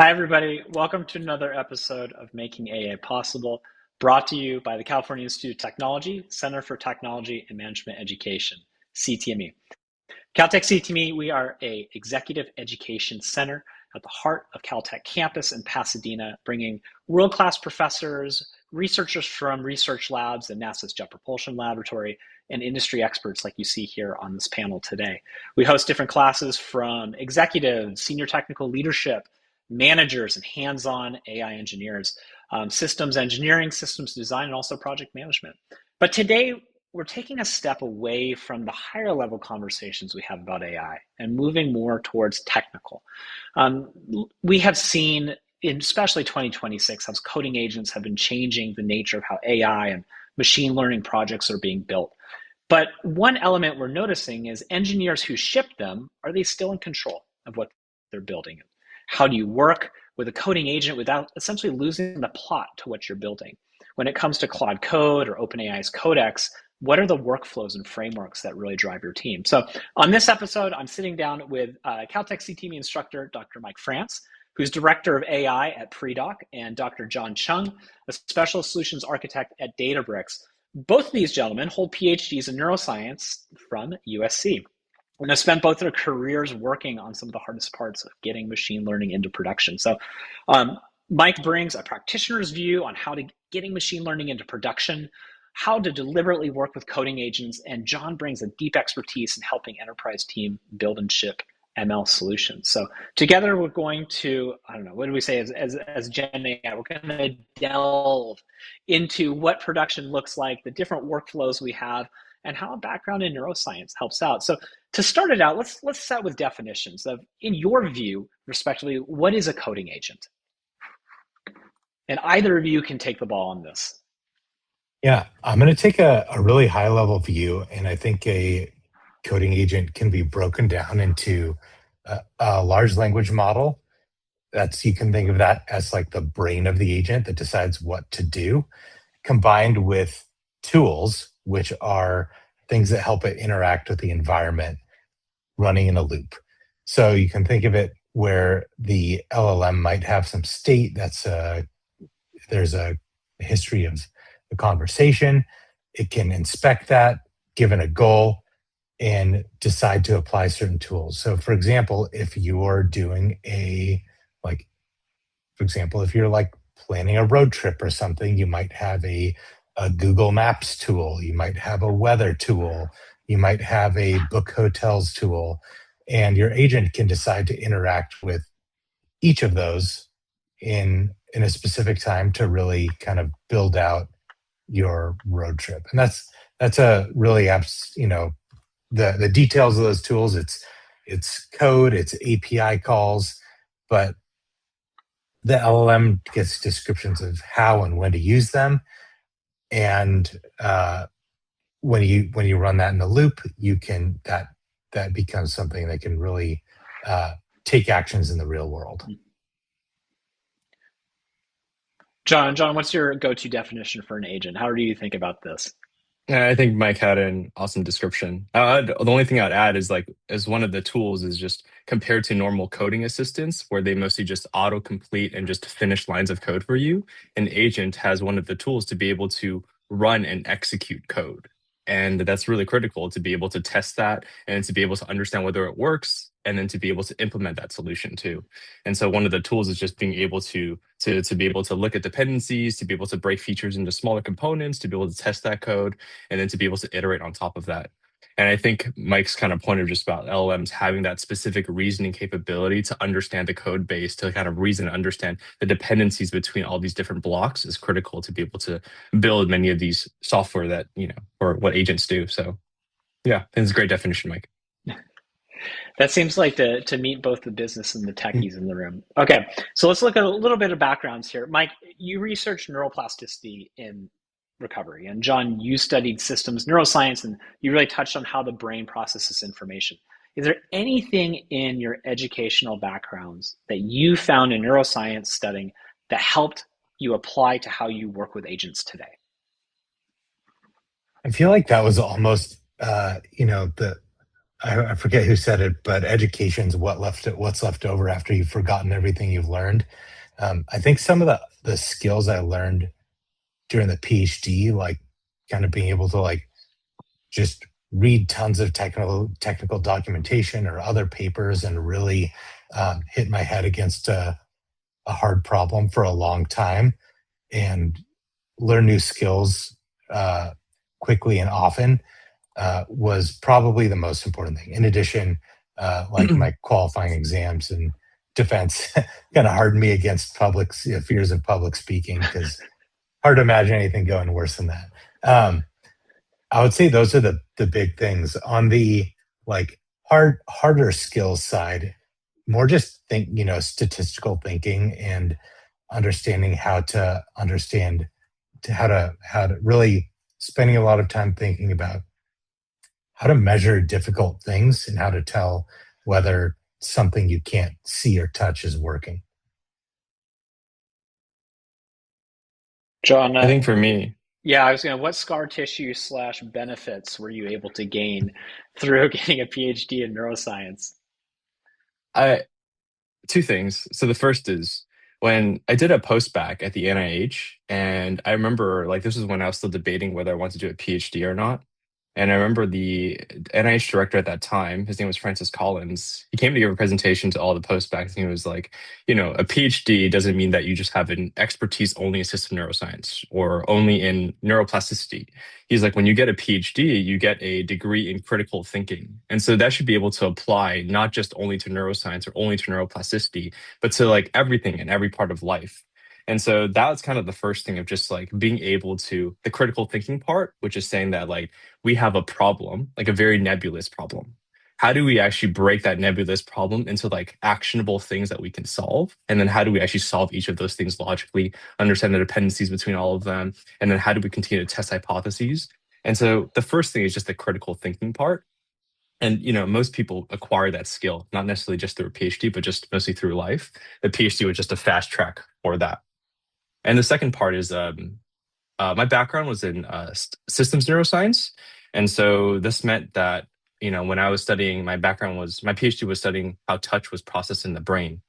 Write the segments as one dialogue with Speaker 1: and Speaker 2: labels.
Speaker 1: Hi, everybody. Welcome to another episode of Making AI Possible, brought to you by the California Institute of Technology, Center for Technology and Management Education, CTME. Caltech CTME, we are a executive education center at the heart of Caltech campus in Pasadena, bringing world-class professors, researchers from research labs and NASA's Jet Propulsion Laboratory, and industry experts like you see here on this panel today. We host different classes from executives, senior technical leadership, managers, and hands-on AI engineers, systems engineering, systems design, and also project management. But today, we're taking a step away from the higher level conversations we have about AI and moving more towards technical. We have seen, in especially 2026, how coding agents have been changing the nature of how AI and machine learning projects are being built. But one element we're noticing is engineers who ship them, are they still in control of what they're building? How do you work with a coding agent without essentially losing the plot to what you're building? When it comes to Claude Code or OpenAI's Codex, what are the workflows and frameworks that really drive your team? So on this episode, I'm sitting down with Caltech CTME instructor, Dr. Mike France, who's director of AI at Predoc, and Dr. John Chung, a special solutions architect at Databricks. Both of these gentlemen hold PhDs in neuroscience from USC. And have spent both their careers working on some of the hardest parts of getting machine learning into production. So Mike brings a practitioner's view on how to getting machine learning into production, how to deliberately work with coding agents, and John brings a deep expertise in helping enterprise team build and ship ML solutions. So together we're going to, I don't know, what do we say as Gen AI? We're going to delve into what production looks like, the different workflows we have, and how a background in neuroscience helps out. So to start it out, let's start with definitions of, in your view, respectively, what is a coding agent? And either of you can take the ball on this.
Speaker 2: Yeah, I'm going to take a really high level view, and I think a coding agent can be broken down into a large language model. You can think of that as like the brain of the agent that decides what to do, combined with tools, which are things that help it interact with the environment running in a loop. So you can think of it where the LLM might have some state there's a history of the conversation. It can inspect that given a goal and decide to apply certain tools. So for example, if you're doing if you're like planning a road trip or something, you might have a Google Maps tool, you might have a weather tool, you might have a book hotels tool, and your agent can decide to interact with each of those in a specific time to really kind of build out your road trip. And that's a really the details of those tools. It's code, it's API calls, but the LLM gets descriptions of how and when to use them. And when you run that in the loop, that becomes something that can really take actions in the real world.
Speaker 1: John, what's your go-to definition for an agent? How do you think about this?
Speaker 3: Yeah, I think Mike had an awesome description. The only thing I'd add is as one of the tools is just compared to normal coding assistants, where they mostly just auto-complete and just finish lines of code for you. An agent has one of the tools to be able to run and execute code. And that's really critical to be able to test that and to be able to understand whether it works and then to be able to implement that solution too. And so one of the tools is just being able to be able to look at dependencies, to be able to break features into smaller components, to be able to test that code, and then to be able to iterate on top of that. And I think Mike's kind of pointed just about LLMs having that specific reasoning capability to understand the code base, to kind of reason and understand the dependencies between all these different blocks is critical to be able to build many of these software that, or what agents do. So yeah, I think it's a great definition, Mike.
Speaker 1: That seems like to meet both the business and the techies in the room. Okay, so let's look at a little bit of backgrounds here. Mike, you researched neuroplasticity in recovery, and John, you studied systems neuroscience, and you really touched on how the brain processes information. Is there anything in your educational backgrounds that you found in neuroscience studying that helped you apply to how you work with agents today?
Speaker 2: I feel like that was almost, I forget who said it, but education's what's left over after you've forgotten everything you've learned. I think some of the skills I learned during the PhD, like kind of being able to like just read tons of technical documentation or other papers and really hit my head against a hard problem for a long time and learn new skills uh, quickly and often was probably the most important thing. In addition, like my qualifying exams and defense kind of hardened me against fears of public speaking because hard to imagine anything going worse than that. I would say those are the big things. On the like harder skills side, more just statistical thinking and understanding how to understand how to really spending a lot of time thinking about how to measure difficult things and how to tell whether something you can't see or touch is working.
Speaker 1: John,
Speaker 3: I think for me,
Speaker 1: yeah, I was going to, what scar tissue slash benefits were you able to gain through getting a PhD in neuroscience?
Speaker 3: I two things. So the first is when I did a post back at the NIH, and I remember like this was when I was still debating whether I wanted to do a PhD or not. And I remember the NIH director at that time, his name was Francis Collins. He came to give a presentation to all the postbacks, and he was like, a PhD doesn't mean that you just have an expertise only in system neuroscience or only in neuroplasticity. He's like, when you get a PhD, you get a degree in critical thinking. And so that should be able to apply not just only to neuroscience or only to neuroplasticity, but to like everything and every part of life. And so that was kind of the first thing of just like being able to the critical thinking part, which is saying that like we have a problem, like a very nebulous problem. How do we actually break that nebulous problem into like actionable things that we can solve? And then how do we actually solve each of those things logically, understand the dependencies between all of them? And then how do we continue to test hypotheses? And so the first thing is just the critical thinking part. And most people acquire that skill, not necessarily just through a PhD, but just mostly through life. The PhD was just a fast track for that. And the second part is my background was in systems neuroscience. And so this meant that, when I was studying, my PhD was studying how touch was processed in the brain.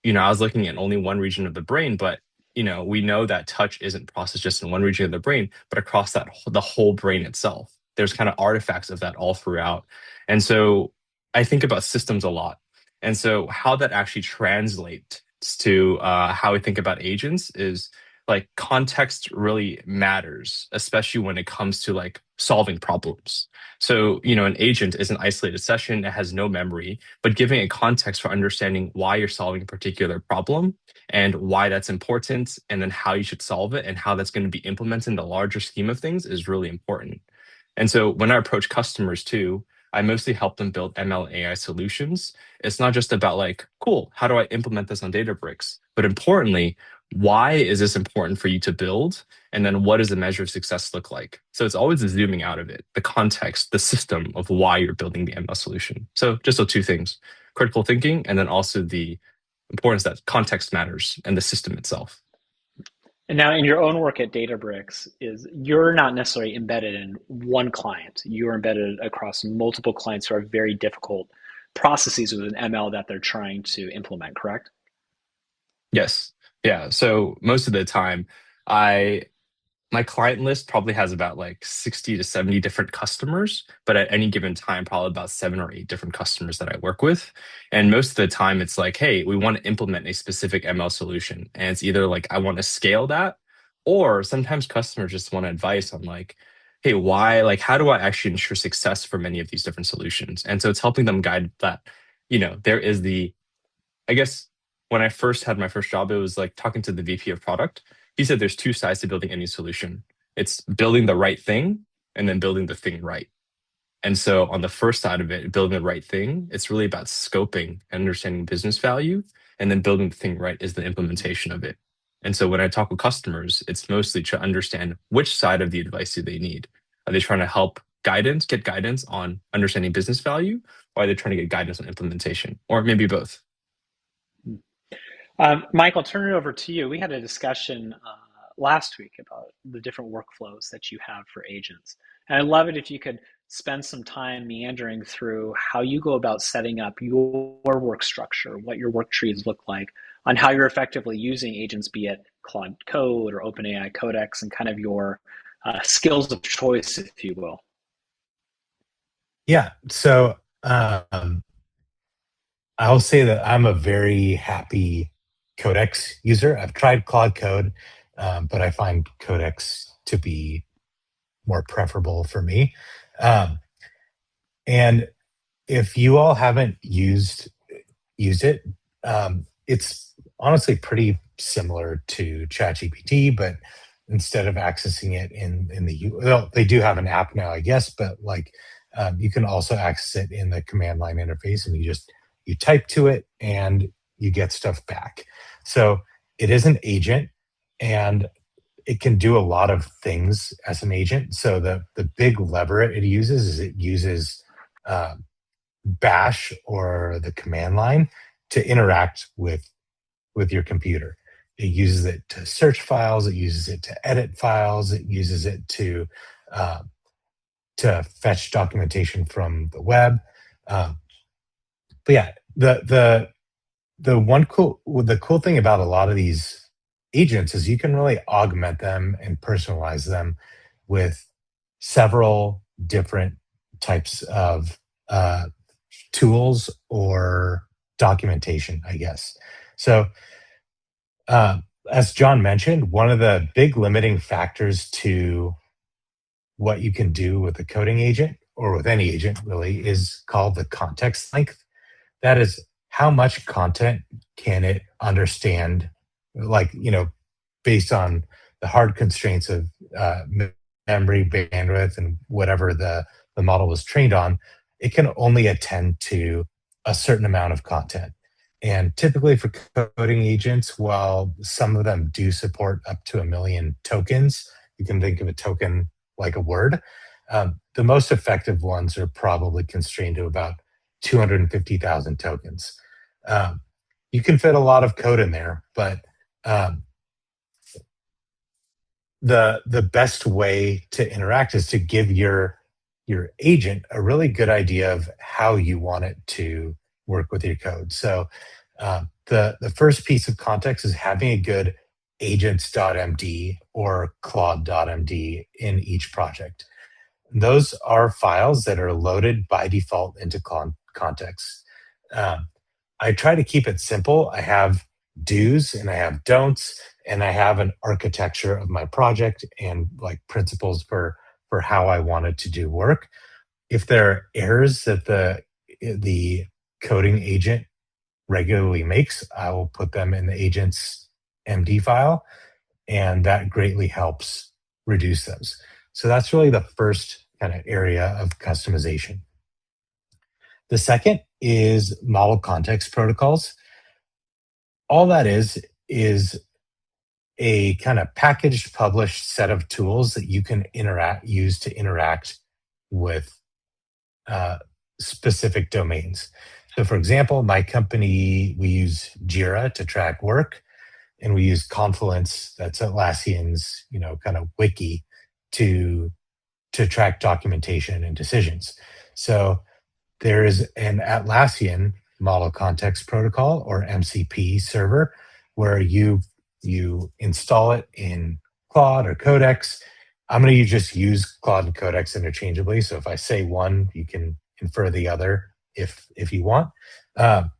Speaker 3: I was looking at only one region of the brain, but, we know that touch isn't processed just in one region of the brain, but across the whole brain itself. There's kind of artifacts of that all throughout. And so I think about systems a lot. And so how that actually translates to how I think about agents is like context really matters, especially when it comes to like solving problems. So, an agent is an isolated session, it has no memory, but giving a context for understanding why you're solving a particular problem and why that's important, and then how you should solve it and how that's going to be implemented in the larger scheme of things is really important. And so when I approach customers too, I mostly help them build ML AI solutions. It's not just about like, cool, how do I implement this on Databricks? But importantly, why is this important for you to build? And then what does the measure of success look like? So it's always the zooming out of it, the context, the system of why you're building the ML solution. So just those two things, critical thinking, and then also the importance that context matters and the system itself.
Speaker 1: And now in your own work at Databricks, is you're not necessarily embedded in one client. You're embedded across multiple clients who are very difficult processes with an ML that they're trying to implement, correct?
Speaker 3: Yes. Yeah. So most of the time, I my client list probably has about like 60 to 70 different customers, but at any given time, probably about 7 or 8 different customers that I work with. And most of the time, it's like, hey, we want to implement a specific ML solution. And it's either like, I want to scale that, or sometimes customers just want advice on like, hey, like, how do I actually ensure success for many of these different solutions? And so it's helping them guide that, there is I guess when I first had my first job, it was like talking to the VP of product. He said there's two sides to building any solution. It's building the right thing and then building the thing right. And so on the first side of it, building the right thing, it's really about scoping and understanding business value. And then building the thing right is the implementation of it. And so when I talk with customers, it's mostly to understand which side of the advice do they need. Are they trying to get guidance on understanding business value, or are they trying to get guidance on implementation, or maybe both?
Speaker 1: Mike, I'll turn it over to you. We had a discussion last week about the different workflows that you have for agents. And I'd love it if you could spend some time meandering through how you go about setting up your work structure, what your work trees look like, on how you're effectively using agents, be it Claude Code or OpenAI Codex, and kind of your skills of choice, if you will.
Speaker 2: Yeah. So I'll say that I'm a very happy Codex user. I've tried Claude Code, but I find Codex to be more preferable for me. Um, and if you all haven't used it, it's honestly pretty similar to ChatGPT, but instead of accessing it in the well, they do have an app now, I guess, but like you can also access it in the command line interface, and you type to it and you get stuff back. So it is an agent, and it can do a lot of things as an agent. So the big lever it uses is it uses uh, bash or the command line to interact with your computer. It uses it to search files, it uses it to edit files, it uses it uh, to fetch documentation from the web. um, but yeah, the cool thing about a lot of these agents is you can really augment them and personalize them with several different types of tools or documentation, I guess. So, as John mentioned, one of the big limiting factors to what you can do with a coding agent or with any agent really is called the context length. That is how much content can it understand, like, based on the hard constraints of memory, bandwidth, and whatever the model was trained on. It can only attend to a certain amount of content. And typically for coding agents, while some of them do support up to 1 million tokens, you can think of a token like a word. The most effective ones are probably constrained to about 250,000 tokens. Um, you can fit a lot of code in there, but um, the best way to interact is to give your agent a really good idea of how you want it to work with your code. So the first piece of context is having a good agents.md or claude.md in each project. Those are files that are loaded by default into context. Um, I try to keep it simple. I have do's and I have don'ts, and I have an architecture of my project and like principles for how I want it to do work. If there are errors that the coding agent regularly makes, I will put them in the agent's MD file, and that greatly helps reduce those. So that's really the first kind of area of customization. The second is model context protocols. All that is a kind of packaged, published set of tools that you can use to interact with specific domains. So, for example, my company, we use Jira to track work, and we use Confluence, that's Atlassian's, kind of wiki, to track documentation and decisions. So there is an Atlassian model context protocol, or MCP server, where you install it in Claude or Codex. I'm going to just use Claude and Codex interchangeably. So if I say one, you can infer the other if you want. Um,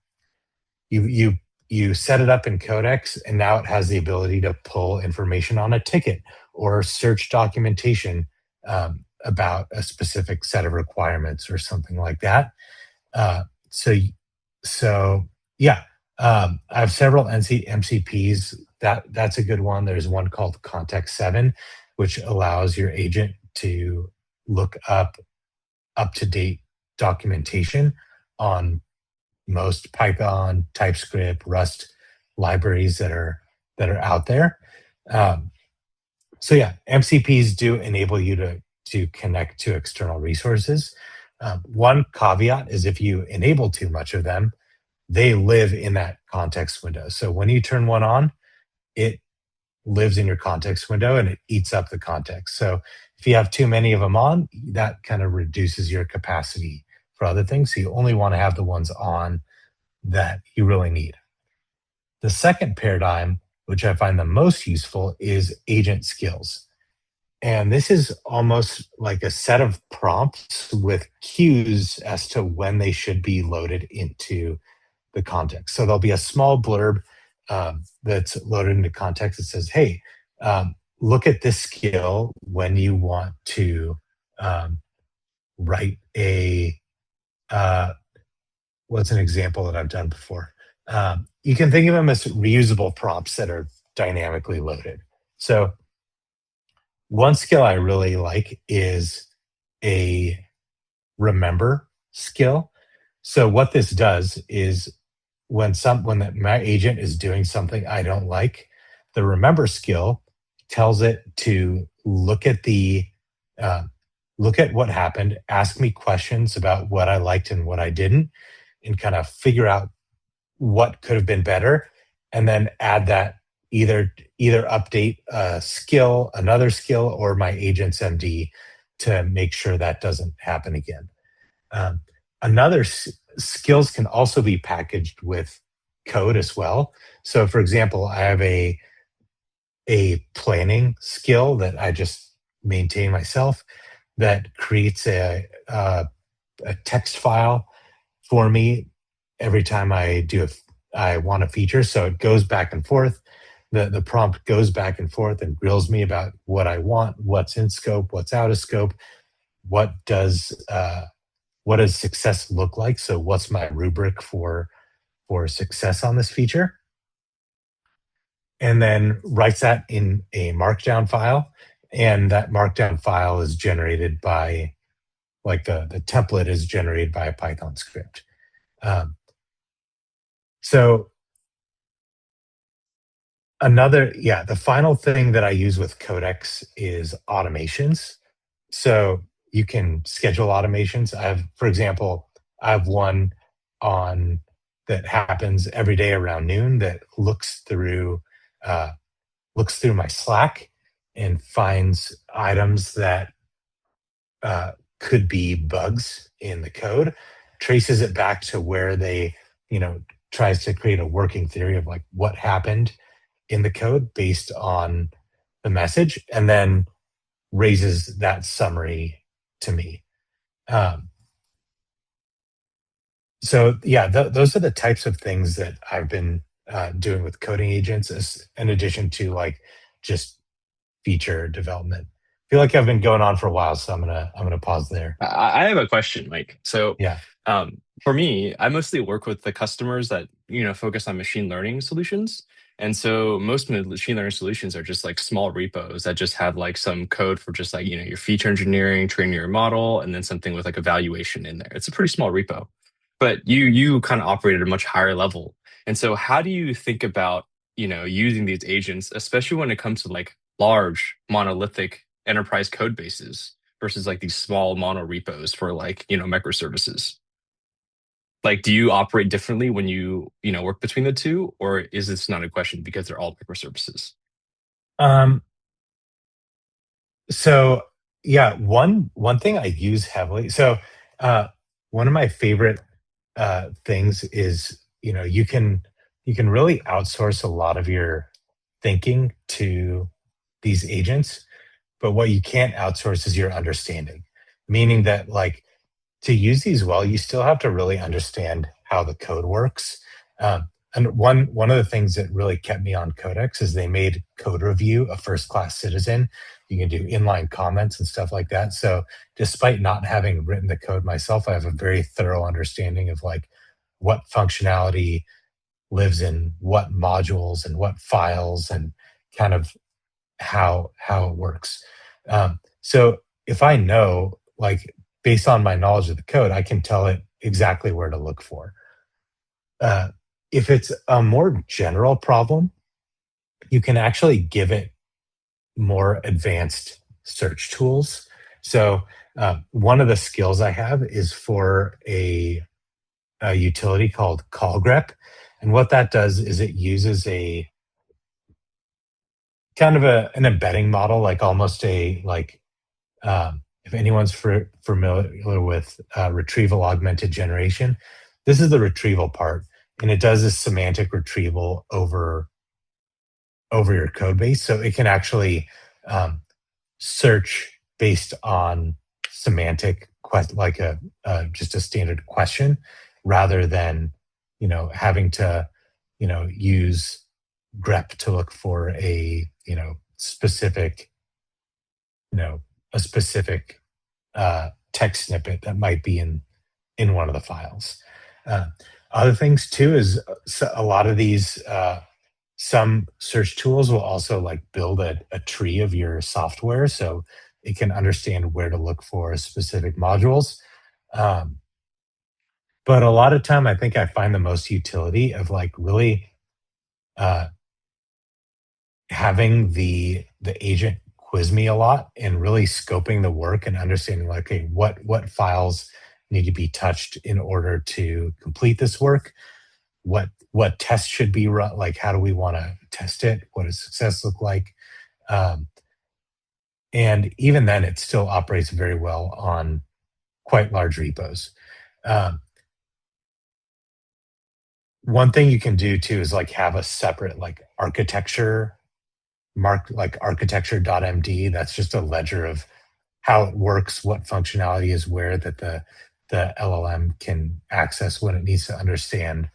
Speaker 2: you set it up in Codex, and now it has the ability to pull information on a ticket or search documentation about a specific set of requirements or something like that. Uh, so so yeah, I have several MCPs. That's a good one. There's one called Context 7, which allows your agent to look up to date documentation on most Python, TypeScript, Rust libraries that are out there. Um, so yeah, MCPs do enable you to connect to external resources. One caveat is if you enable too much of them, they live in that context window. So when you turn one on, it lives in your context window and it eats up the context. So if If you have too many of them on, that kind of reduces your capacity for other things. So you only want to have the ones on that you really need. The second paradigm, which I find the most useful, is agent skills. And this is almost like a set of prompts with cues as to when they should be loaded into the context. So there'll be a small blurb that's loaded into context that says, hey, look at this skill when you want to write a, what's an example that I've done before? You can think of them as reusable prompts that are dynamically loaded. So one skill I really like is a remember skill. So what this does is when my agent is doing something I don't like, the remember skill tells it to look at what happened, ask me questions about what I liked and what I didn't, and kind of figure out what could have been better, and then add that either update a skill, another skill, or my agent's MD to make sure that doesn't happen again. Another skills can also be packaged with code as well. So, for example, I have a planning skill that I just maintain myself that creates a text file for me every time I want a feature. So it goes back and forth. The prompt goes back and forth and grills me about what I want, what's in scope, what's out of scope, what does success look like? So what's my rubric for success on this feature? And then writes that in a markdown file. And that markdown file is generated by, like the template is generated by a Python script. So the final thing that I use with Codex is automations. So you can schedule automations. For example, I have one on that happens every day around noon that looks through my Slack and finds items that could be bugs in the code, traces it back to where tries to create a working theory of like what happened in the code based on the message, and then raises that summary to me. Those are the types of things that I've been doing with coding agents, in addition to like just feature development. I feel like I've been going on for a while, so I'm gonna pause there.
Speaker 3: I have a question, Mike. So
Speaker 2: Yeah.
Speaker 3: For me, I mostly work with the customers that focus on machine learning solutions. And so most machine learning solutions are just like small repos that just have like some code for just like your feature engineering, training your model, and then something with like evaluation in there. It's a pretty small repo. But you kind of operate at a much higher level. And so how do you think about using these agents, especially when it comes to like large monolithic enterprise code bases versus like these small mono repos for like microservices? Like, do you operate differently when you work between the two, or is this not a question because they're all microservices?
Speaker 2: Um, so yeah, one thing I use heavily. So one of my favorite things is you can really outsource a lot of your thinking to these agents, but what you can't outsource is your understanding. Meaning that like to use these well, you still have to really understand how the code works. And one of the things that really kept me on Codex is they made code review a first class citizen. You can do inline comments and stuff like that. So despite not having written the code myself, I have a very thorough understanding of like what functionality lives in what modules and what files and kind of how it works. So if I know, like based on my knowledge of the code, I can tell it exactly where to look for. If it's a more general problem, you can actually give it more advanced search tools. So one of the skills I have is for a utility called callgrep. And what that does is it uses a kind of an embedding model, like almost a If anyone's familiar with retrieval augmented generation, this is the retrieval part, and it does this semantic retrieval over your code base. So it can actually um, search based on semantic like a just a standard question, rather than having to use grep to look for a specific you know a specific text snippet that might be in one of the files. Uh, Other things too is a lot of these some search tools will also like build a tree of your software, so it can understand where to look for specific modules. Um, but a lot of time, I think I find the most utility of like really uh, having the agent quiz me a lot and really scoping the work and understanding like, okay, what files need to be touched in order to complete this work, what tests should be run, like how do we want to test it, what does success look like. um, and even then it still operates very well on quite large repos. um, One thing you can do too is like have a separate like architecture mark, like architecture.md. That's just a ledger of how it works, what functionality is where, that the LLM can access when it needs to understand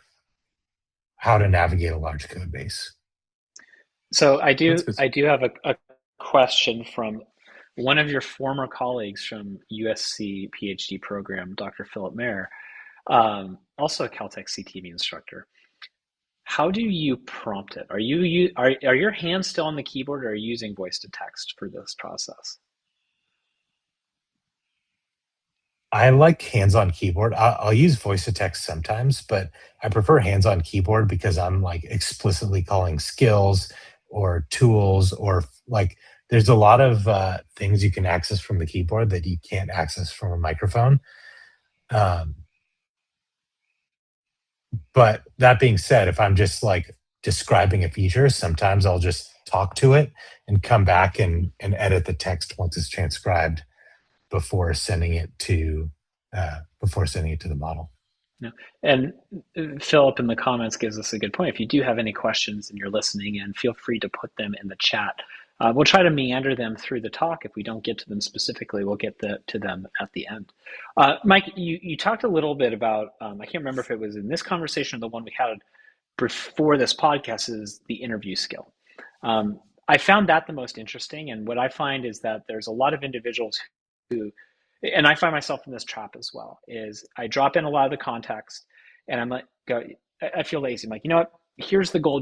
Speaker 2: how to navigate a large code base.
Speaker 1: So I
Speaker 3: That's
Speaker 1: do
Speaker 3: good.
Speaker 1: I do have a question from one of your former colleagues from USC PhD program, Dr. Philip Mayer, also a Caltech CTV instructor. How do you prompt it? Are your hands still on the keyboard, or are you using voice to text for this process?
Speaker 2: I like hands-on keyboard. I'll use voice to text sometimes, but I prefer hands-on keyboard because I'm like explicitly calling skills or tools, or like there's a lot of things you can access from the keyboard that you can't access from a microphone. Um, but that being said, if I'm just like describing a feature, sometimes I'll just talk to it and come back and edit the text once it's transcribed before sending it to the model.
Speaker 1: No. And Philip in the comments gives us a good point. If you do have any questions and you're listening in, feel free to put them in the chat. We'll try to meander them through the talk. If we don't get to them specifically, we'll get to them at the end. Mike, you talked a little bit about, I can't remember if it was in this conversation or the one we had before this podcast, is the interview skill. I found that the most interesting. And what I find is that there's a lot of individuals who, and I find myself in this trap as well, is I drop in a lot of the context and I'm like, I feel lazy. I'm like, you know what? Here's the goal,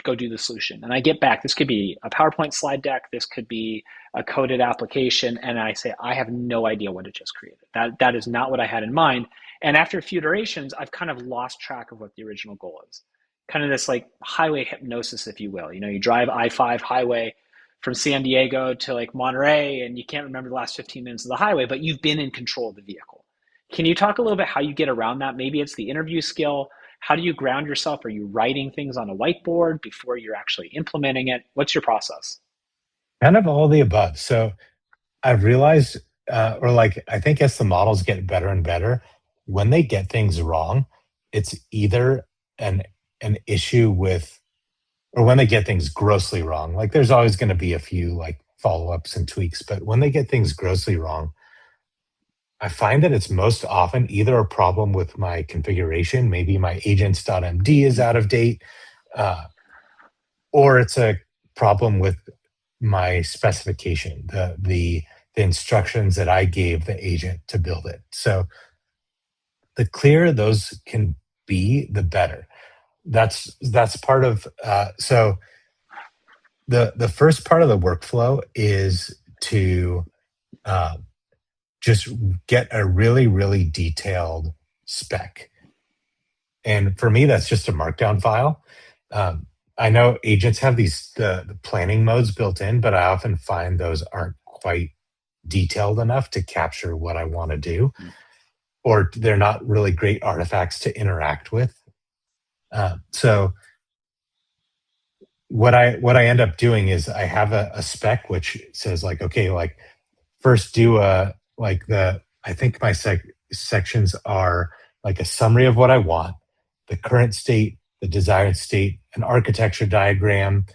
Speaker 1: go do the solution. And I get back, this could be a PowerPoint slide deck, this could be a coded application. And I say, I have no idea what it just created. That is not what I had in mind. And after a few iterations, I've kind of lost track of what the original goal is. Kind of this like highway hypnosis, if you will. You know, you drive I-5 highway from San Diego to like Monterey, and you can't remember the last 15 minutes of the highway, but you've been in control of the vehicle. Can you talk a little bit how you get around that? Maybe it's the interview skill. How do you ground yourself? Are you writing things on a whiteboard before you're actually implementing it? What's your process?
Speaker 2: Kind of all the above. So I've realized, or like, I think as the models get better and better, when they get things wrong, it's either an issue with, or when they get things grossly wrong. Like there's always going to be a few like follow-ups and tweaks, but when they get things grossly wrong, I find that it's most often either a problem with my configuration, maybe my agents.md is out of date, uh, or it's a problem with my specification, the instructions that I gave the agent to build it. So the clearer those can be, the better. That's part of so the first part of the workflow is to uh, just get a really, really detailed spec. And for me, that's just a markdown file. Um, I know agents have the planning modes built in, but I often find those aren't quite detailed enough to capture what I want to do, or they're not really great artifacts to interact with. So what I end up doing is I have a spec which says like, okay, like first do I think my sections are like a summary of what I want, the current state, the desired state, an architecture diagram,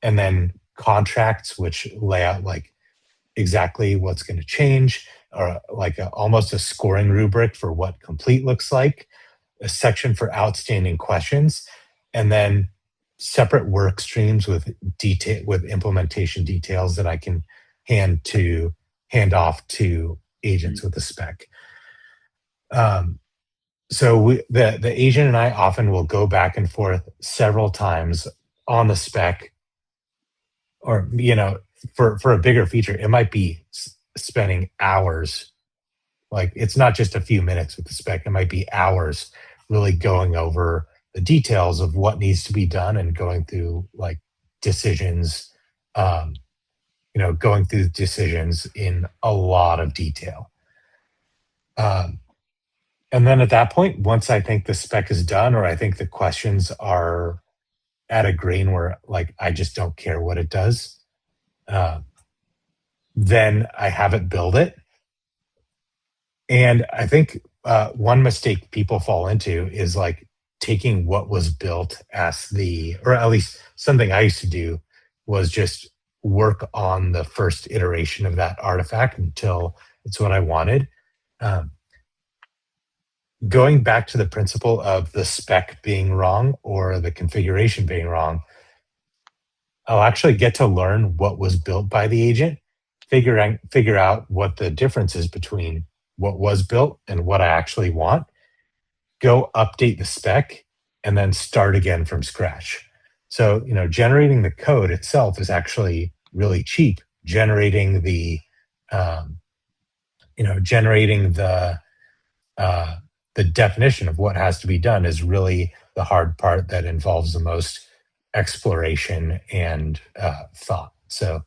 Speaker 2: and then contracts, which lay out like exactly what's going to change, or like almost a scoring rubric for what complete looks like, a section for outstanding questions, and then separate work streams with implementation details that I can hand off to agents with the spec. So the agent and I often will go back and forth several times on the spec, or for a bigger feature, it might be spending hours. Like, it's not just a few minutes with the spec; it might be hours really going over the details of what needs to be done and going through like decisions. Going through decisions in a lot of detail. And then at that point, once I think the spec is done, or I think the questions are at a grain where like I just don't care what it does, then I have it build it. And I think one mistake people fall into is like taking what was built as or at least something I used to do was just work on the first iteration of that artifact until it's what I wanted. Going back to the principle of the spec being wrong or the configuration being wrong, I'll actually get to learn what was built by the agent, figure out what the difference is between what was built and what I actually want, go update the spec, and then start again from scratch. So, generating the code itself is actually really cheap. Generating the definition of what has to be done is really the hard part that involves the most exploration and thought. So,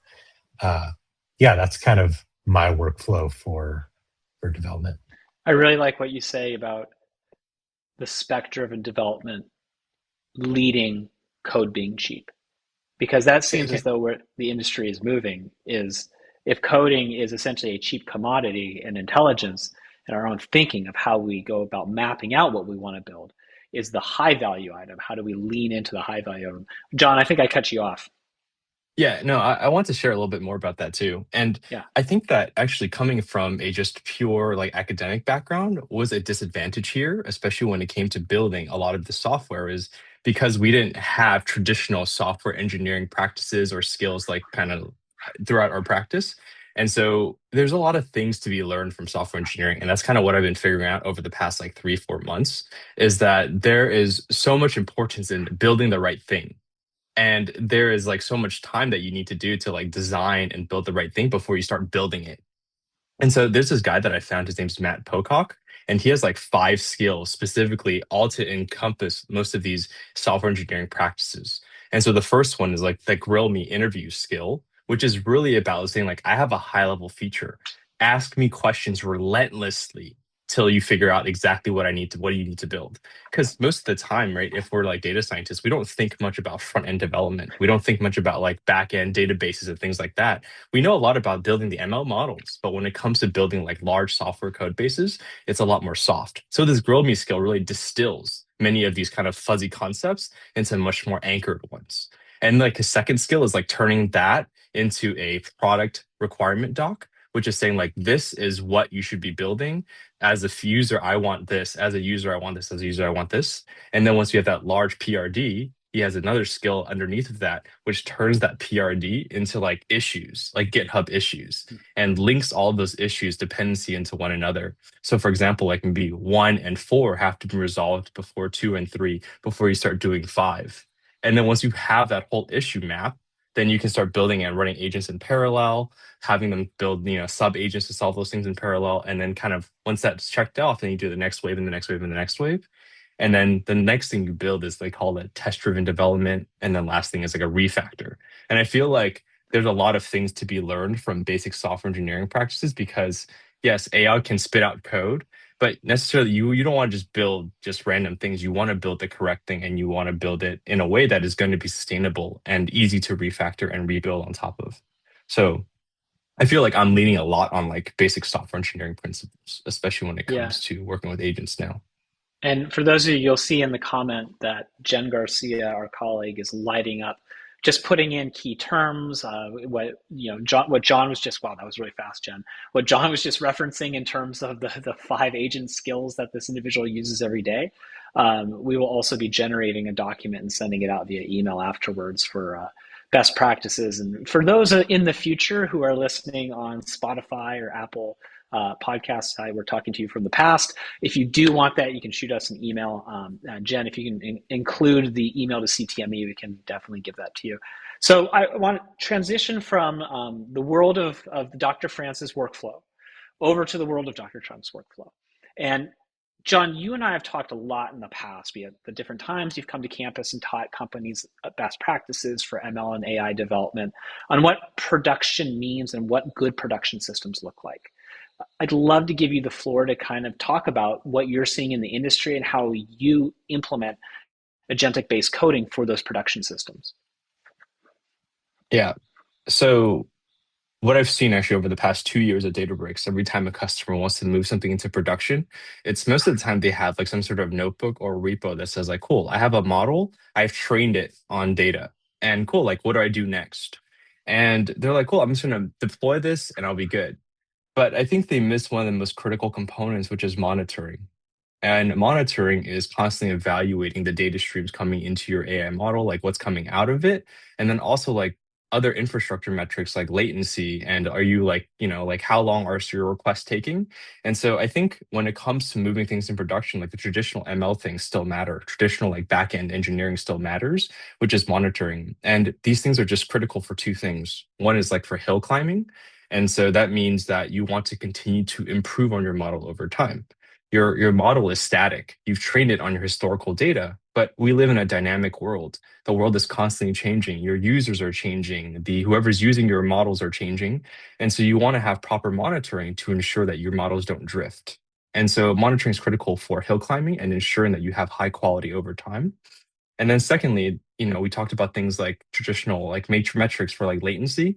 Speaker 2: that's kind of my workflow for development.
Speaker 1: I really like what you say about the spec-driven development leading code being cheap, because that seems as though where the industry is moving is, if coding is essentially a cheap commodity, and intelligence and our own thinking of how we go about mapping out what we want to build is the high value item. How do we lean into the high value item? John, I think I cut you off.
Speaker 3: Yeah, no, I want to share a little bit more about that too. And
Speaker 1: Yeah.
Speaker 3: I think that actually coming from a just pure like academic background was a disadvantage here, especially when it came to building a lot of the software, is because we didn't have traditional software engineering practices or skills like kind of throughout our practice. And so there's a lot of things to be learned from software engineering. And that's kind of what I've been figuring out over the past like 3-4 months, is that there is so much importance in building the right thing. And there is like so much time that you need to do to like design and build the right thing before you start building it. And so there's this guy that I found, his name's Matt Pocock, and he has like 5 skills specifically, all to encompass most of these software engineering practices. And so the first one is like the grill me interview skill, which is really about saying like, I have a high level feature. Ask me questions relentlessly till you figure out exactly what you need to build. Because most of the time, right, if we're like data scientists, we don't think much about front end development. We don't think much about like back end databases and things like that. We know a lot about building the ML models, but when it comes to building like large software code bases, it's a lot more soft. So this grill me skill really distills many of these kind of fuzzy concepts into much more anchored ones. And like a second skill is like turning that into a product requirement doc, which is saying like, this is what you should be building. As a user, I want this. As a user, I want this. As a user, I want this. And then once you have that large PRD, he has another skill underneath of that, which turns that PRD into like issues, like GitHub issues, and links all of those issues dependency into one another. So for example, like maybe 1 and 4 have to be resolved before 2 and 3, before you start doing 5. And then once you have that whole issue map, then you can start building and running agents in parallel, having them build, sub agents to solve those things in parallel. And then kind of once that's checked off, then you do the next wave and the next wave and the next wave. And then the next thing you build is they call it test driven development. And then last thing is like a refactor. And I feel like there's a lot of things to be learned from basic software engineering practices, because yes, AI can spit out code, but necessarily you don't want to just build just random things. You want to build the correct thing, and you want to build it in a way that is going to be sustainable and easy to refactor and rebuild on top of. So I feel like I'm leaning a lot on like basic software engineering principles, especially when it
Speaker 1: Yeah.
Speaker 3: comes to working with agents now.
Speaker 1: And for those of you, you'll see in the comment that Jen Garcia, our colleague, is lighting up, just putting in key terms. What John was just, wow, that was really fast, Jen. What John was just referencing in terms of the 5 agent skills that this individual uses every day. We will also be generating a document and sending it out via email afterwards for best practices. And for those in the future who are listening on Spotify or Apple podcasts, we're talking to you from the past. If you do want that, you can shoot us an email. Jen, if you can include the email to CTME, we can definitely give that to you. So I want to transition from the world of Dr. France's workflow over to the world of Dr. Trump's workflow. And John, you and I have talked a lot in the past, be it the different times you've come to campus and taught companies best practices for ML and AI development on what production means and what good production systems look like. I'd love to give you the floor to kind of talk about what you're seeing in the industry and how you implement agentic-based coding for those production systems.
Speaker 3: Yeah. So what I've seen actually over the past 2 years at Databricks, every time a customer wants to move something into production, it's most of the time they have like some sort of notebook or repo that says like, cool, I have a model, I've trained it on data, and cool, like what do I do next? And they're like, cool, I'm just gonna deploy this and I'll be good. But I think they miss one of the most critical components, which is monitoring. And monitoring is constantly evaluating the data streams coming into your AI model, like what's coming out of it. And then also like other infrastructure metrics like latency and are you like, like how long are your requests taking? And so I think when it comes to moving things in production, like the traditional ML things still matter. Traditional like backend engineering still matters, which is monitoring. And these things are just critical for two things. One is like for hill climbing. And so that means that you want to continue to improve on your model over time. Your model is static. You've trained it on your historical data, but we live in a dynamic world. The world is constantly changing. Your users are changing. The whoever's using your models are changing. And so you want to have proper monitoring to ensure that your models don't drift. And so monitoring is critical for hill climbing and ensuring that you have high quality over time. And then secondly, we talked about things like traditional like metrics for like latency.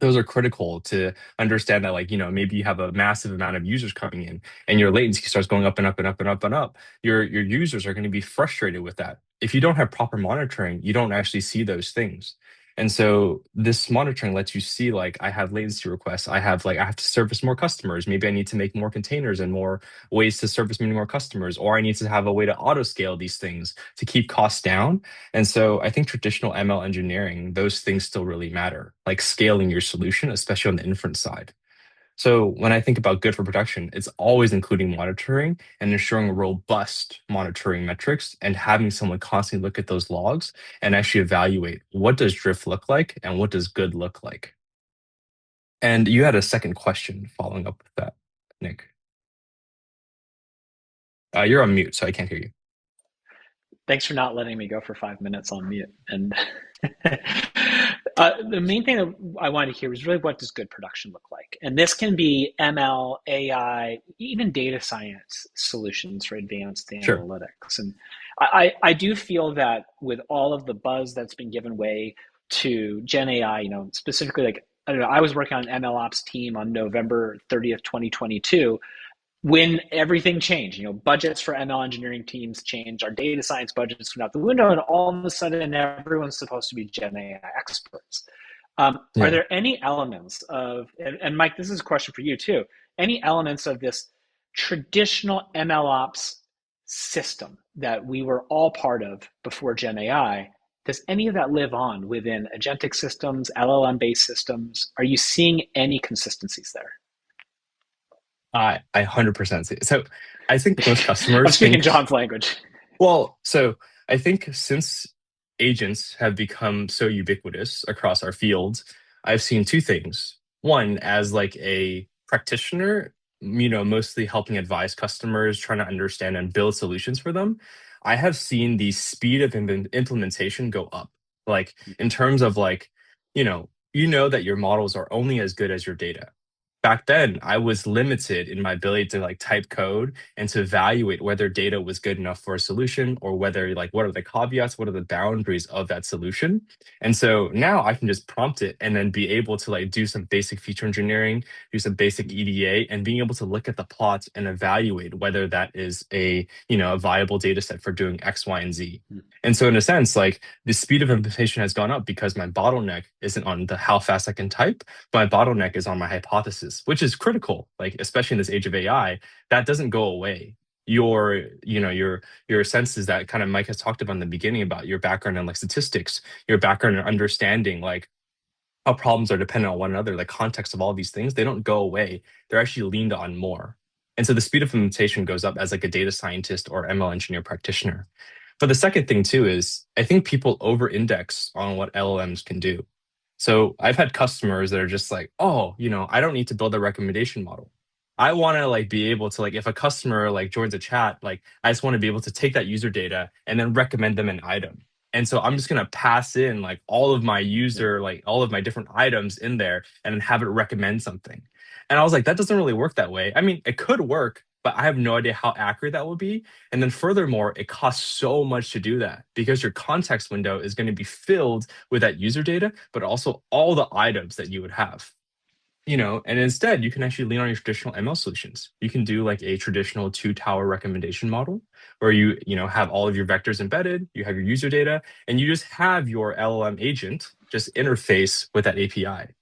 Speaker 3: Those are critical to understand that like maybe you have a massive amount of users coming in and your latency starts going up and up and up and up and up. Your users are going to be frustrated with that. If you don't have proper monitoring, you don't actually see those things. And so this monitoring lets you see like I have latency requests. I have to service more customers. Maybe I need to make more containers and more ways to service many more customers, or I need to have a way to auto scale these things to keep costs down. And so I think traditional ML engineering, those things still really matter, like scaling your solution, especially on the inference side. So when I think about good for production, it's always including monitoring and ensuring robust monitoring metrics and having someone constantly look at those logs and actually evaluate what does drift look like and what does good look like. And you had a second question following up with that, Nick. You're on mute, so I can't hear you.
Speaker 1: Thanks for not letting me go for 5 minutes on mute. And the main thing that I wanted to hear was really what does good production look like? And this can be ML, AI, even data science solutions for advanced
Speaker 3: Sure.
Speaker 1: analytics. And I do feel that with all of the buzz that's been given way to Gen AI, specifically like, I don't know, I was working on an ML ops team on November 30th, 2022, when everything changed. Budgets for ML engineering teams changed, our data science budgets went out the window, and all of a sudden everyone's supposed to be Gen AI experts. Are
Speaker 3: Yeah.
Speaker 1: there any elements of, and Mike, this is a question for you too, any elements of this traditional ML ops system that we were all part of before Gen AI? Does any of that live on within agentic systems, LLM-based systems? Are you seeing any consistencies there?
Speaker 3: I 100% see it. So I think most
Speaker 1: I'm
Speaker 3: customers
Speaker 1: speaking
Speaker 3: think,
Speaker 1: John's language.
Speaker 3: well, so I think since agents have become so ubiquitous across our fields, I've seen two things. One, as like a practitioner, mostly helping advise customers, trying to understand and build solutions for them, I have seen the speed of implementation go up. Like in terms of like, you know that your models are only as good as your data. back then I was limited in my ability to like type code and to evaluate whether data was good enough for a solution, or whether like what are the caveats, what are the boundaries of that solution. And so now I can just prompt it and then be able to like do some basic feature engineering, do some basic EDA, and being able to look at the plots and evaluate whether that is a, a viable data set for doing X, Y, and Z. And so in a sense, like the speed of implementation has gone up because my bottleneck isn't on the how fast I can type, but my bottleneck is on my hypothesis, which is critical, like especially in this age of AI, that doesn't go away. Your senses that kind of Mike has talked about in the beginning about your background in like statistics, your background in understanding like how problems are dependent on one another, the context of all these things, they don't go away. They're actually leaned on more. And so the speed of implementation goes up as like a data scientist or ML engineer practitioner. But the second thing too is I think people over index on what LLMs can do. So I've had customers that are just like, oh, I don't need to build a recommendation model. I want to like be able to like if a customer like joins a chat, like I just want to be able to take that user data and then recommend them an item. And so I'm just going to pass in like all of my user, like all of my different items in there and then have it recommend something. And I was like, that doesn't really work that way. I mean, it could work, but I have no idea how accurate that will be. And then furthermore, it costs so much to do that because your context window is going to be filled with that user data, but also all the items that you would have. And instead you can actually lean on your traditional ML solutions. You can do like a traditional two tower recommendation model where you have all of your vectors embedded, you have your user data, and you just have your LLM agent just interface with that API.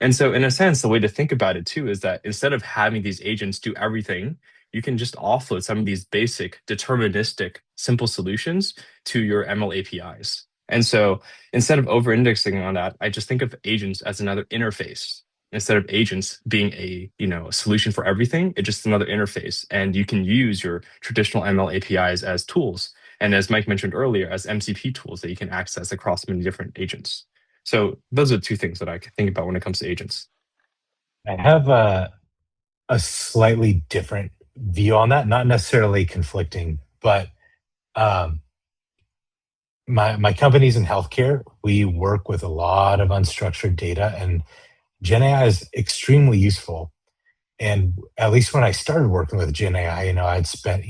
Speaker 3: And so in a sense, the way to think about it too is that instead of having these agents do everything, you can just offload some of these basic deterministic simple solutions to your ML APIs. And so instead of over indexing on that, I just think of agents as another interface. Instead of agents being a solution for everything, it's just another interface, and you can use your traditional ML APIs as tools, and as Mike mentioned earlier, as MCP tools that you can access across many different agents. So those are two things that I think about when it comes to agents.
Speaker 2: I have a slightly different view on that, not necessarily conflicting, but um, my company's in healthcare. We work with a lot of unstructured data, and Gen AI is extremely useful. And at least when I started working with Gen AI, I'd spent,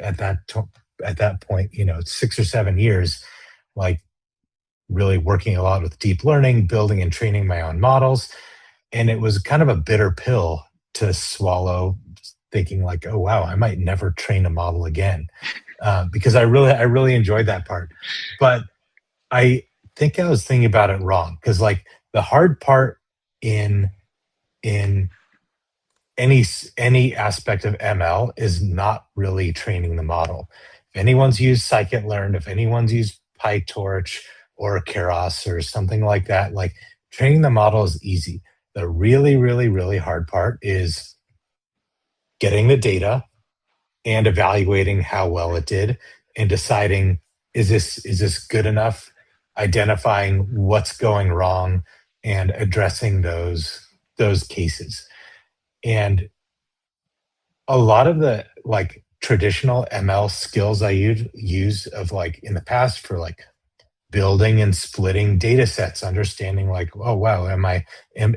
Speaker 2: at that point, 6 or 7 years, like really working a lot with deep learning, building and training my own models. And it was kind of a bitter pill to swallow, thinking like, oh wow, I might never train a model again, because I really enjoyed that part. But I think I was thinking about it wrong, because like the hard part in any aspect of ML is not really training the model. If anyone's used scikit-learn, if anyone's used PyTorch or Keras or something like that, like training the model is easy. The really, really, really hard part is getting the data and evaluating how well it did and deciding, is this good enough, identifying what's going wrong and addressing those cases. And a lot of the like traditional ML skills I use of like in the past for like building and splitting data sets, understanding like, oh wow,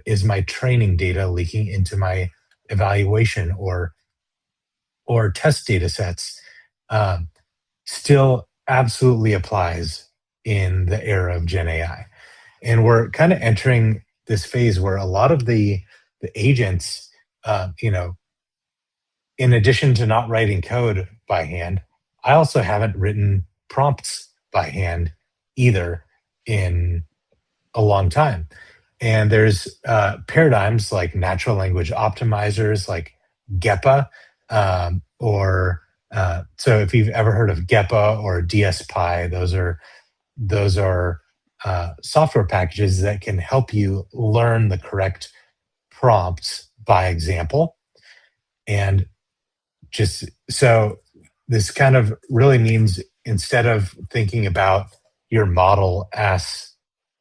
Speaker 2: is my training data leaking into my evaluation or test data sets, still absolutely applies in the era of Gen AI. And we're kind of entering this phase where a lot of the agents, in addition to not writing code by hand, I also haven't written prompts by hand either in a long time. And there's paradigms like natural language optimizers, like GEPA, so if you've ever heard of GEPA or DSPy, those are software packages that can help you learn the correct prompts by example. And just so this kind of really means, instead of thinking about your model as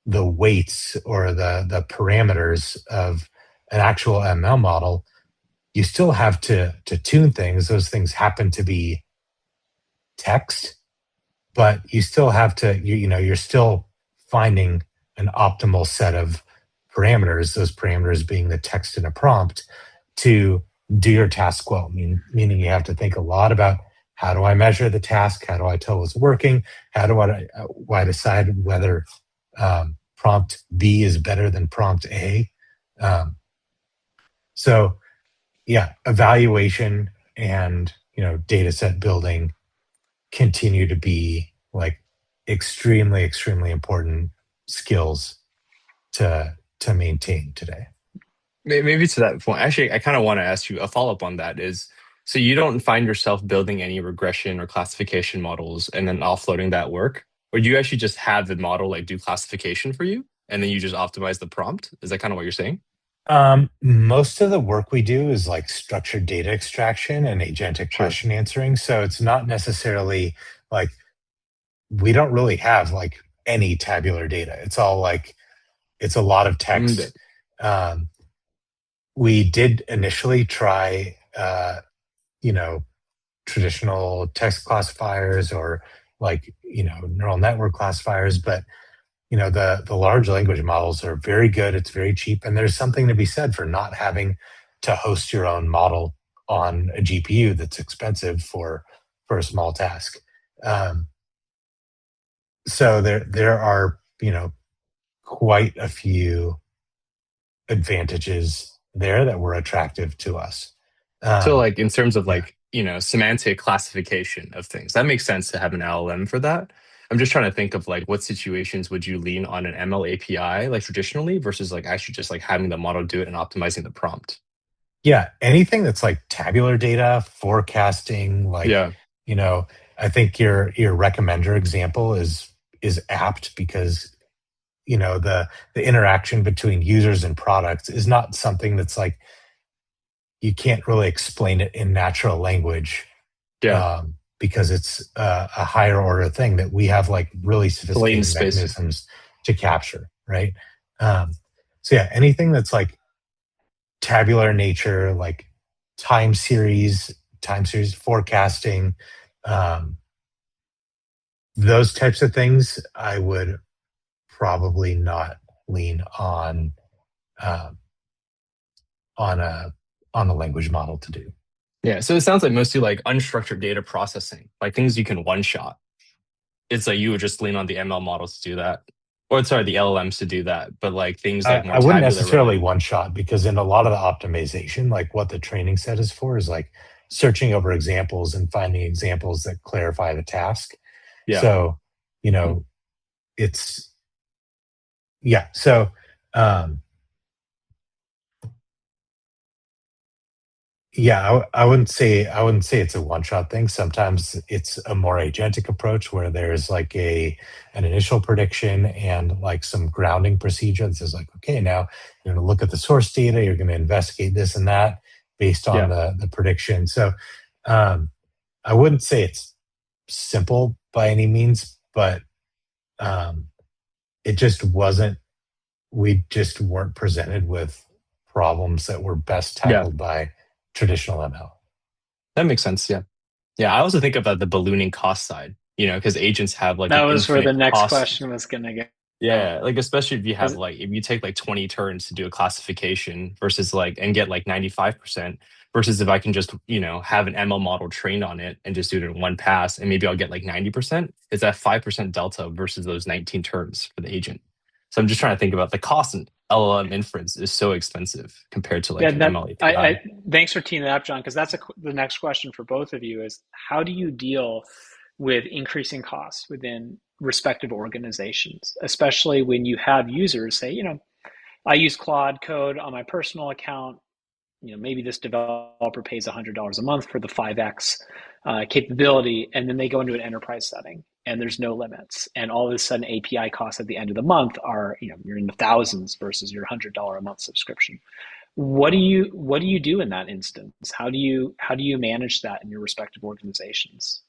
Speaker 2: the weights or the parameters of an actual ML model, you still have to tune things. Those things happen to be text, but you still have to, you're still finding an optimal set of parameters, those parameters being the text in a prompt, to do your task well. Meaning you have to think a lot about, how do I measure the task? How do I tell it's working? How do I decide whether prompt B is better than prompt A? Um, so yeah, evaluation and data set building continue to be like extremely, extremely important skills to maintain today.
Speaker 3: Maybe to that point, actually, I kind of want to ask you a follow-up on that is, so you don't find yourself building any regression or classification models and then offloading that work? Or do you actually just have the model like do classification for you and then you just optimize the prompt? Is that kind of what you're saying?
Speaker 2: Most of the work we do is like structured data extraction and agentic
Speaker 3: Sure.
Speaker 2: question answering. So it's not necessarily like, we don't really have like any tabular data. It's all like, it's a lot of text. Um, we did initially try, traditional text classifiers or like, neural network classifiers, but the large language models are very good. It's very cheap, and there's something to be said for not having to host your own model on a GPU that's expensive for a small task. Um, so there are quite a few advantages there that were attractive to us.
Speaker 3: So
Speaker 2: Um,
Speaker 3: like in terms of
Speaker 2: yeah,
Speaker 3: like, semantic classification of things, that makes sense to have an LLM for that. I'm just trying to think of like what situations would you lean on an ML API like traditionally versus like actually just like having the model do it and optimizing the prompt.
Speaker 2: yeah, anything that's like tabular data, forecasting, like
Speaker 3: Yeah.
Speaker 2: you know, I think your recommender example is apt because the interaction between users and products is not something that's like, you can't really explain it in natural language,
Speaker 3: Yeah.
Speaker 2: because it's a higher order thing that we have like really
Speaker 3: The latent
Speaker 2: sophisticated
Speaker 3: space.
Speaker 2: mechanisms to capture, right? Um, so yeah, anything that's like tabular nature, like time series, time series forecasting, um, those types of things, I would probably not lean uh, on a language model to do.
Speaker 3: Yeah. So it sounds like mostly like unstructured data processing, like things you can one shot. It's like you would just lean on the ML models to do that. Or sorry, the LLMs to do that. But like things like more
Speaker 2: I wouldn't
Speaker 3: tabular
Speaker 2: necessarily
Speaker 3: running.
Speaker 2: one shot, because in a lot of the optimization, like what the training set is for is like searching over examples and finding examples that clarify the task.
Speaker 3: Yeah.
Speaker 2: So, you know, it's yeah. So um yeah, I wouldn't say it's a one shot thing. Sometimes it's a more agentic approach where there's like an initial prediction and like some grounding procedure that says like, okay, now you're going to look at the source data, you're going to investigate this and that based on
Speaker 3: Yeah.
Speaker 2: the prediction. So um, I wouldn't say it's simple by any means, but um, it just wasn't. We just weren't presented with problems that were best
Speaker 3: Yeah.
Speaker 2: tackled by traditional ML.
Speaker 3: That makes sense. Yeah. Yeah. I also think about the ballooning cost side, because agents have like
Speaker 1: That
Speaker 3: an
Speaker 1: was where the
Speaker 3: infinite
Speaker 1: next
Speaker 3: cost.
Speaker 1: question was going to go.
Speaker 3: Yeah, like especially if you have
Speaker 1: 'Cause
Speaker 3: like if you take like 20 turns to do a classification versus like and get like 95% versus if I can just, have an ML model trained on it and just do it in one pass and maybe I'll get like 90%, is that 5% delta versus those 19 turns for the agent. So I'm just trying to think about the cost and LLM inference is so expensive compared to like
Speaker 1: Yeah,
Speaker 3: an
Speaker 1: that
Speaker 3: ML
Speaker 1: I
Speaker 3: API.
Speaker 1: thanks for teeing that up, John, because that's the next question for both of you is how do you deal with increasing costs within respective organizations, especially when you have users say, I use Claude code on my personal account. Maybe this developer pays $100 a month for the 5x capability, and then they go into an enterprise setting and there's no limits, and all of a sudden API costs at the end of the month are you're in the thousands versus your $100 a month subscription. What do you do in that instance? How do you manage that in your respective organizations?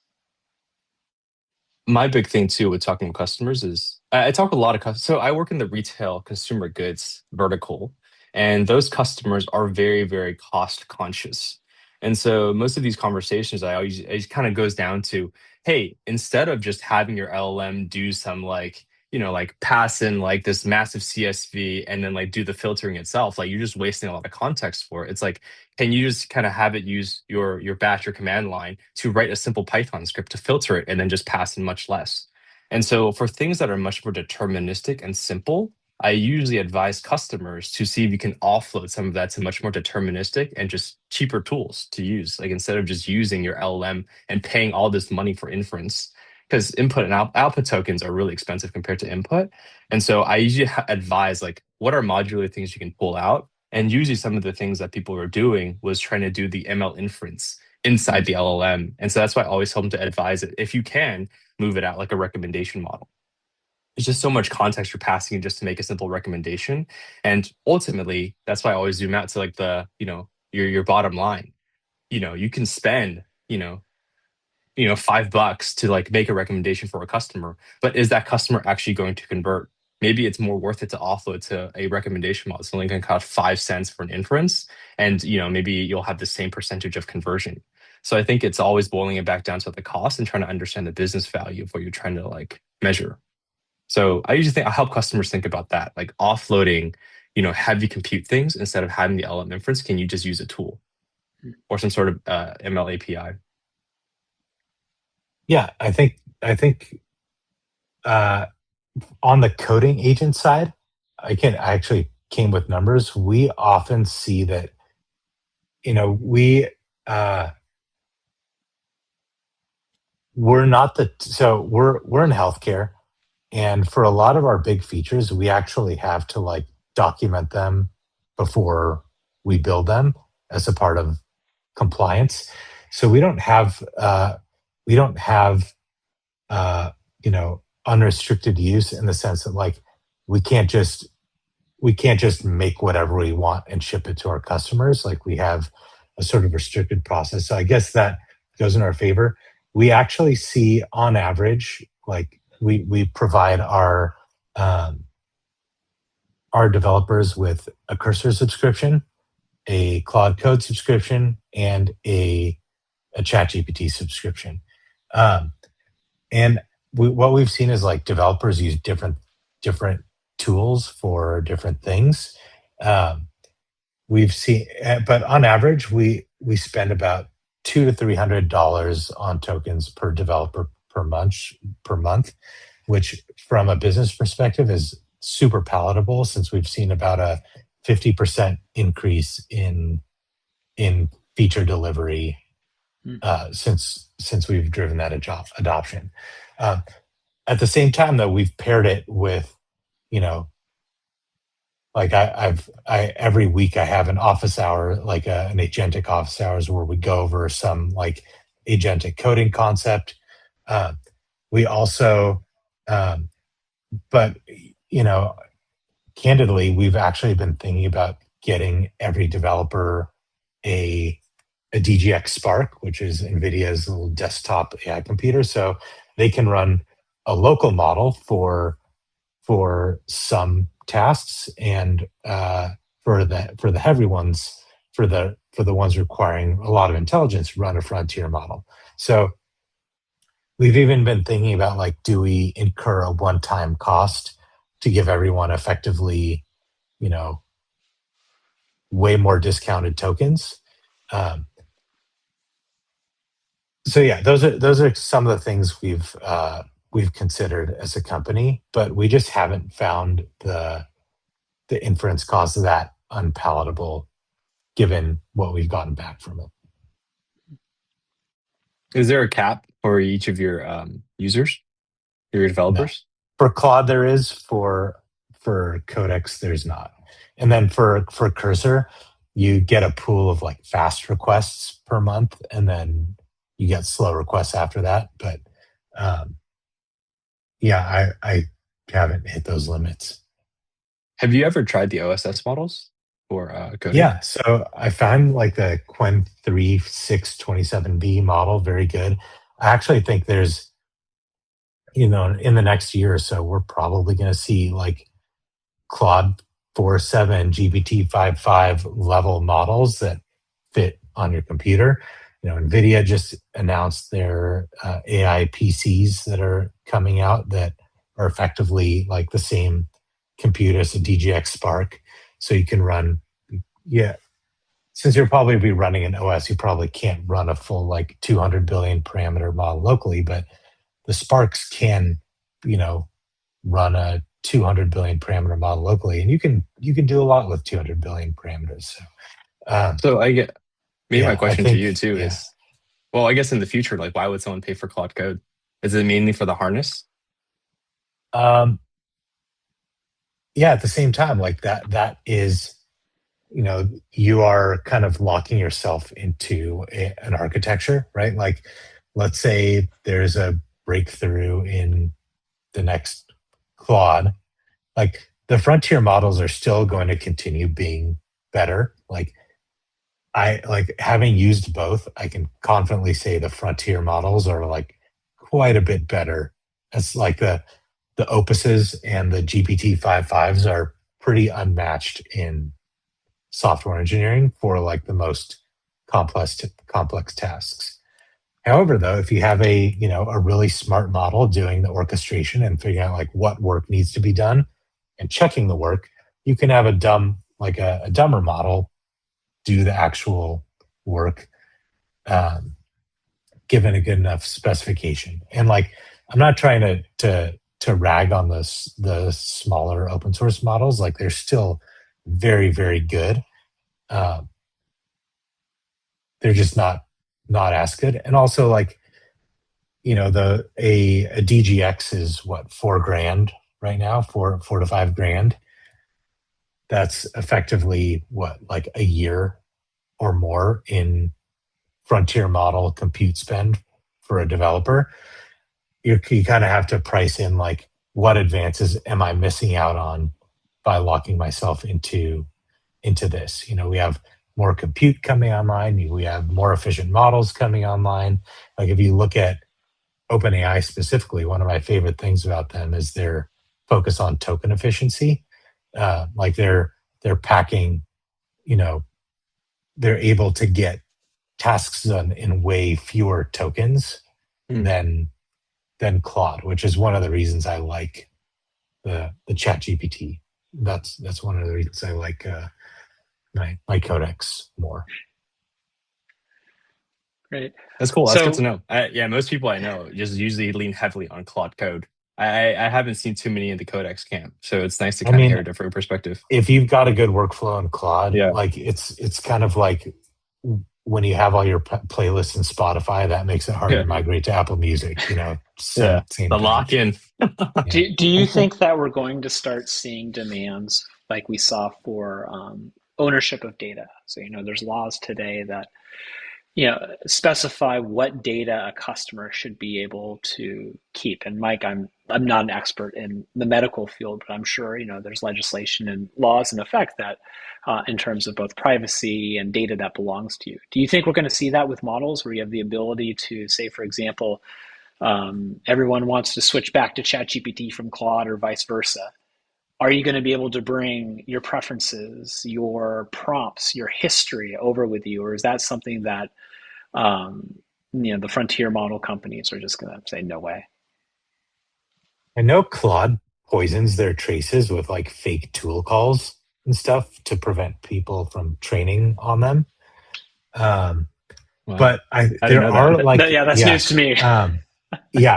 Speaker 3: My big thing too with talking to customers is I talk a lot of customers. So I work in the retail consumer goods vertical, and those customers are very, very cost conscious. And so most of these conversations, I always it kind of goes down to, hey, instead of just having your LLM do some like like pass in like this massive CSV and then like do the filtering itself. Like you're just wasting a lot of context for it. It's like, can you just kind of have it use your batch or command line to write a simple Python script to filter it and then just pass in much less? And so for things that are much more deterministic and simple, I usually advise customers to see if you can offload some of that to much more deterministic and just cheaper tools to use. Like instead of just using your LLM and paying all this money for inference, because input and output tokens are really expensive compared to input. And so I usually advise like what are modular things you can pull out. And usually some of the things that people were doing was trying to do the ML inference inside the LLM. And so that's why I always help them to advise it. If you can, move it out like a recommendation model. It's just so much context you're passing in just to make a simple recommendation. And ultimately, that's why I always zoom out to like the, your bottom line. You can spend, $5 to like make a recommendation for a customer, but is that customer actually going to convert? Maybe it's more worth it to offload to a recommendation model. It's only going to cost 5 cents for an inference, and maybe you'll have the same percentage of conversion. So I think it's always boiling it back down to the cost and trying to understand the business value of what you're trying to like measure. So I usually think I help customers think about that, like offloading, heavy compute things instead of having the LM inference. Can you just use a tool or some sort of ML API?
Speaker 2: Yeah, I think on the coding agent side, I actually came with numbers. We often see that, we're not we're in healthcare, and for a lot of our big features, we actually have to like document them before we build them as a part of compliance. So we don't have unrestricted use in the sense that like we can't just make whatever we want and ship it to our customers. Like we have a sort of restricted process. So I guess that goes in our favor. We actually see on average, like we provide our developers with a Cursor subscription, a Claude Code subscription, and a ChatGPT subscription. And what we've seen is like developers use different tools for different things. We've seen, but on average, we spend about $200 to $300 on tokens per developer per month, which from a business perspective is super palatable since we've seen about a 50% increase in feature delivery since we've driven that adoption. At the same time, though, we've paired it with, like every week I have an office hour, like an agentic office hours where we go over some like agentic coding concept. We also, but candidly, we've actually been thinking about getting every developer a DGX Spark, which is NVIDIA's little desktop AI computer, so they can run a local model for some tasks, and for the heavy ones, for the ones requiring a lot of intelligence, run a frontier model. So we've even been thinking about like, do we incur a one-time cost to give everyone effectively, way more discounted tokens? So yeah, those are some of the things we've considered as a company, but we just haven't found the inference cost of that unpalatable given what we've gotten back from it.
Speaker 3: Is there a cap for each of your users, your developers?
Speaker 2: No. For Claude, there is. For Codex, there's not. And then for Cursor, you get a pool of like fast requests per month, and then you get slow requests after that. But yeah, I haven't hit those limits.
Speaker 3: Have you ever tried the OSS models for coding?
Speaker 2: Yeah, so I found like the Qwen 3627B model very good. I actually think there's, in the next year or so, we're probably going to see like Claude 4.7, GPT 5.5 level models that fit on your computer. NVIDIA just announced their AI PCs that are coming out that are effectively like the same compute as a DGX Spark. So you can run, since you'll probably be running an OS, you probably can't run a full like 200 billion parameter model locally, but the Sparks can, run a 200 billion parameter model locally, and you can do a lot with 200 billion parameters.
Speaker 3: So I get maybe my
Speaker 2: I
Speaker 3: question to
Speaker 2: think,
Speaker 3: you too is, well, I guess in the future, like, why would someone pay for Claude Code? Is it mainly for the harness?
Speaker 2: at the same time, like that is, you are kind of locking yourself into an architecture, right? Like, let's say there's a breakthrough in the next Claude, like the frontier models are still going to continue being better. Like, I like having used both, I can confidently say the frontier models are like quite a bit better. It's like the Opuses and the GPT-5.5s are pretty unmatched in software engineering for like the most complex tasks. However, though, if you have a really smart model doing the orchestration and figuring out like what work needs to be done and checking the work, you can have a dumber model do the actual work, given a good enough specification. And like, I'm not trying to rag on the smaller open source models. Like, they're still very, very good. They're just not as good. And also, like, a DGX is what, $4,000 right now, four to $5,000. That's effectively what, like a year or more in frontier model compute spend for a developer. You kind of have to price in like, what advances am I missing out on by locking myself into this? We have more compute coming online. We have more efficient models coming online. Like, if you look at OpenAI specifically, one of my favorite things about them is their focus on token efficiency. Like, they're packing, they're able to get tasks done in way fewer tokens than Claude, which is one of the reasons I like the Chat GPT. That's one of the reasons I like my Codex more.
Speaker 1: Great.
Speaker 3: That's cool. That's good to know. Most people I know just usually lean heavily on Claude Code. I haven't seen too many in the Codex camp, so it's nice to kind of hear a different perspective.
Speaker 2: If you've got a good workflow in Claude, like it's kind of like when you have all your playlists in Spotify, that makes it harder to migrate to Apple Music. Same
Speaker 3: the lock-in.
Speaker 1: Do you think that we're going to start seeing demands like we saw for ownership of data? So there's laws today that specify what data a customer should be able to keep. And Mike, I'm not an expert in the medical field, but I'm sure there's legislation and laws in effect that in terms of both privacy and data that belongs to you. Do you think we're going to see that with models where you have the ability to say, for example, everyone wants to switch back to ChatGPT from Claude or vice versa? Are you going to be able to bring your preferences, your prompts, your history over with you, or is that something that the frontier model companies are just going to say no way?
Speaker 2: I know Claude poisons their traces with like fake tool calls and stuff to prevent people from training on them. But there are like,
Speaker 1: that's news to me.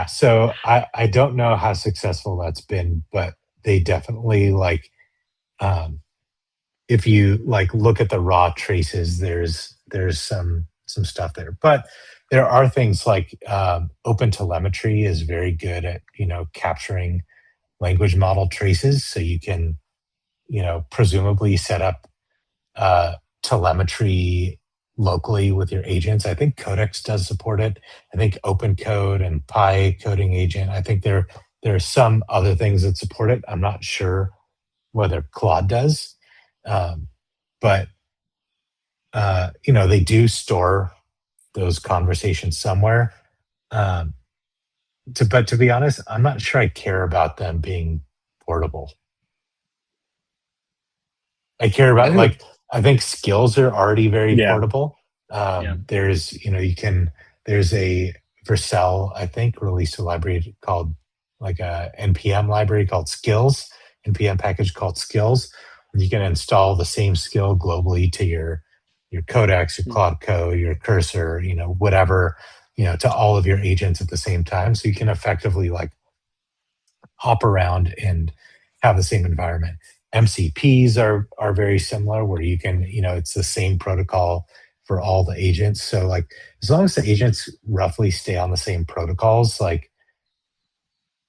Speaker 2: So I don't know how successful that's been, but they definitely like, if you like look at the raw traces, there's some stuff there. But there are things like open telemetry is very good at capturing language model traces, so you can presumably set up telemetry locally with your agents. I think Codex does support it. I think OpenCode and Pi coding agent. I think there are some other things that support it. I'm not sure whether Claude does, but they do store those conversations somewhere. But to be honest, I'm not sure I care about them being portable. I care about I think skills are already very portable. There's there's a Vercel, I think, released a library called a npm library called Skills, npm package called Skills. You can install the same skill globally to your Codex, your Claude Code, your Cursor, whatever, to all of your agents at the same time. So you can effectively like hop around and have the same environment. MCPs are very similar, where you can, it's the same protocol for all the agents. So like, as long as the agents roughly stay on the same protocols, like,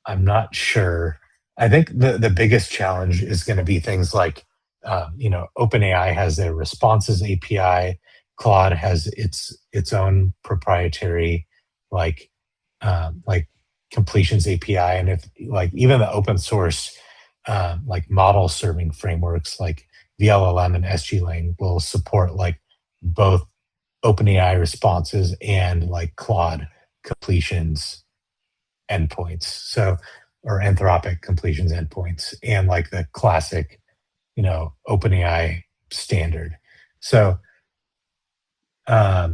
Speaker 2: I'm not sure. I think the biggest challenge is going to be things like, OpenAI has their responses API. Claude has its own proprietary like completions API, and if like even the open source like model serving frameworks like VLLM and SGLang will support like both OpenAI responses and like Claude completions endpoints. So, or Anthropic completions endpoints, and like the classic, OpenAI standard. So, yeah,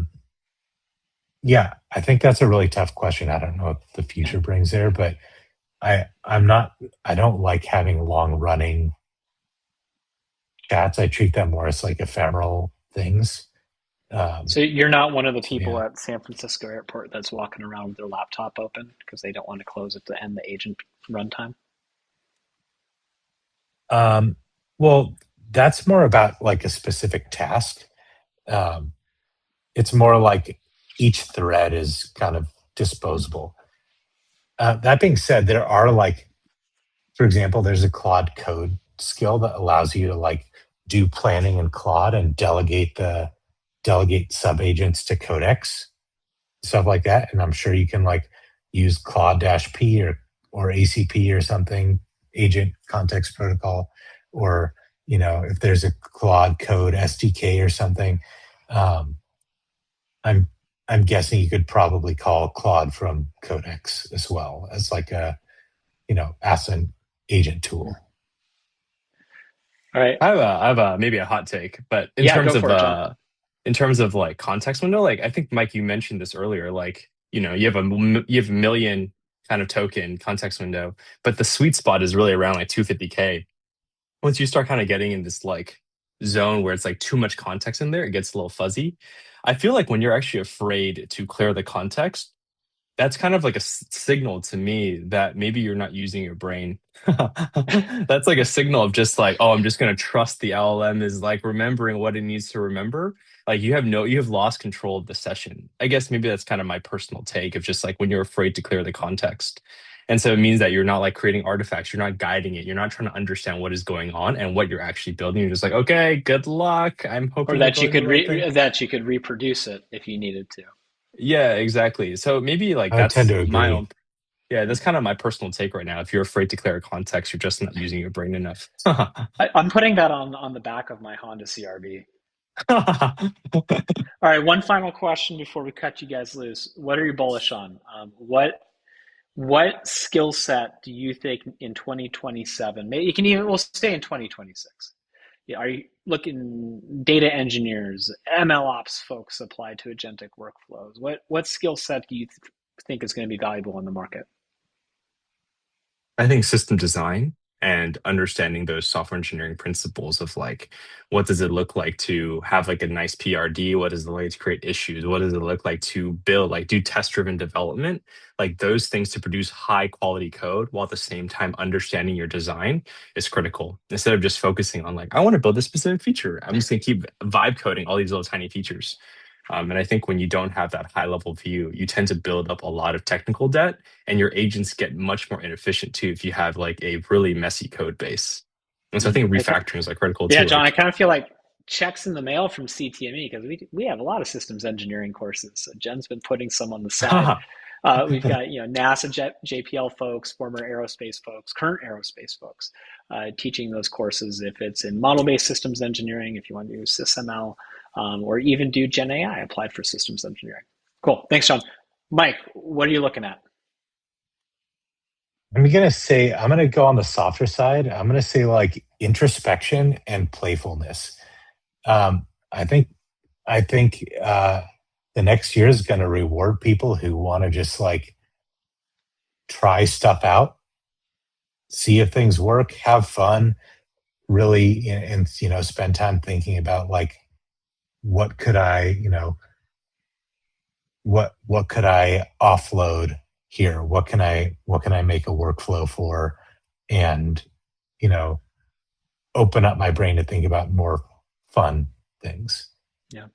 Speaker 2: I think that's a really tough question. I don't know what the future brings there, but I don't like having long running chats. I treat them more as like ephemeral things.
Speaker 1: So you're not one of the people
Speaker 2: Yeah.
Speaker 1: at San Francisco airport that's walking around with their laptop open because they don't want to close it to end the agent runtime?
Speaker 2: Well, that's more about like a specific task. It's more like each thread is kind of disposable. That being said, there are like, for example, there's a Claude Code skill that allows you to like do planning in Claude and delegate subagents to Codex, stuff like that. And I'm sure you can like use Claude-P or ACP or something, Agent Context Protocol, or if there's a Claude Code SDK or something. I'm guessing you could probably call Claude from Codex as well as like a as an agent tool.
Speaker 1: All right.
Speaker 3: I have a maybe a hot take, but in
Speaker 1: Yeah,
Speaker 3: terms
Speaker 1: go
Speaker 3: of
Speaker 1: for it, John.
Speaker 3: in terms of like context window, like I think Mike, you mentioned this earlier, like you have a million kind of token context window, but the sweet spot is really around like 250K. Once you start kind of getting in this like zone where it's like too much context in there, it gets a little fuzzy. I feel like when you're actually afraid to clear the context, that's kind of like a signal to me that maybe you're not using your brain. That's like a signal of just like, oh, I'm just going to trust the LLM is like remembering what it needs to remember. Like you have lost control of the session. I guess maybe that's kind of my personal take of just like when you're afraid to clear the context. And so it means that you're not like creating artifacts, you're not guiding it, you're not trying to understand what is going on and what you're actually building. You're just like, okay, good luck. I'm
Speaker 1: Or
Speaker 3: hoping we're
Speaker 1: that you
Speaker 3: building the
Speaker 1: could
Speaker 3: right thing.
Speaker 1: that you could reproduce it if you needed to.
Speaker 3: Yeah, exactly. So maybe like
Speaker 2: I tend
Speaker 3: that's
Speaker 2: to
Speaker 3: my
Speaker 2: agree.
Speaker 3: own. Yeah, that's kind of my personal take right now. If you're afraid to clear a context, you're just not using your brain enough.
Speaker 1: I'm putting that on the back of my Honda CRV. All right, one final question before we cut you guys loose. What are you bullish on? What skill set do you think in 2027? Maybe you can even we'll stay in 2026. Yeah, are you looking data engineers, ML ops folks applied to agentic workflows? What skill set do you think is going to be valuable in the market?
Speaker 3: I think system design and understanding those software engineering principles of like, what does it look like to have like a nice PRD? What does it look like to create issues? What does it look like to build, like do test driven development? Like those things to produce high quality code while at the same time understanding your design is critical. Instead of just focusing on like, I want to build a specific feature. I'm just going to keep vibe coding all these little tiny features. And I think when you don't have that high level view, you tend to build up a lot of technical debt and your agents get much more inefficient too if you have like a really messy code base. And so I think refactoring is like critical
Speaker 1: Yeah,
Speaker 3: too.
Speaker 1: John, I
Speaker 3: Like,
Speaker 1: kind of feel like checks in the mail from CTME because we have a lot of systems engineering courses. So Jen's been putting some on the side. We've got NASA JPL folks, former aerospace folks, current aerospace folks teaching those courses. If it's in model-based systems engineering, if you want to do SysML, or even do Gen AI applied for systems engineering. Cool, thanks, John. Mike, what are you looking at?
Speaker 2: I'm gonna go on the softer side. I'm gonna say like introspection and playfulness. Um, I think the next year is gonna reward people who want to just like try stuff out see if things work, have fun, really, and spend time thinking about like, what could I, what could I offload here? What can I make a workflow for? And, you know, open up my brain to think about more fun things.
Speaker 1: Yeah.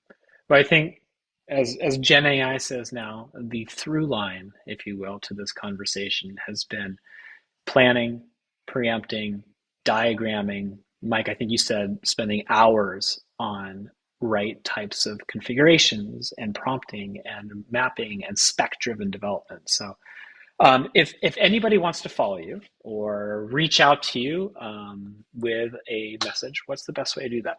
Speaker 1: But I think as Gen AI says now, the through line, if you will, to this conversation has been planning, preempting, diagramming. Mike, I think you said spending hours on right types of configurations and prompting and mapping and spec-driven development. So if anybody wants to follow you or reach out to you with a message, what's the best way to do that?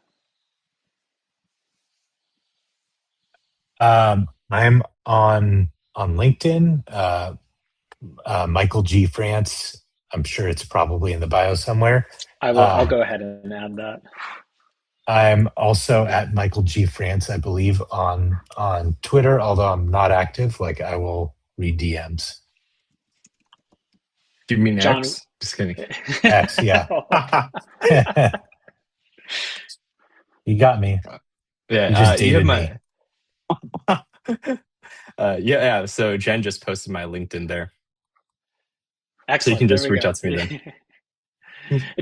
Speaker 2: I'm on LinkedIn, Michael G. France. I'm sure it's probably in the bio somewhere.
Speaker 1: I'll go ahead and add that.
Speaker 2: I'm also at Michael G. France, I believe, on Twitter, although I'm not active. Like, I will read DMs.
Speaker 3: Do you mean
Speaker 1: John?
Speaker 3: X? Just kidding.
Speaker 2: X, yeah. You got me.
Speaker 3: Yeah,
Speaker 2: you just dated
Speaker 3: me. Yeah. So Jen just posted my LinkedIn there.
Speaker 1: Excellent.
Speaker 3: So you can just reach out to me then.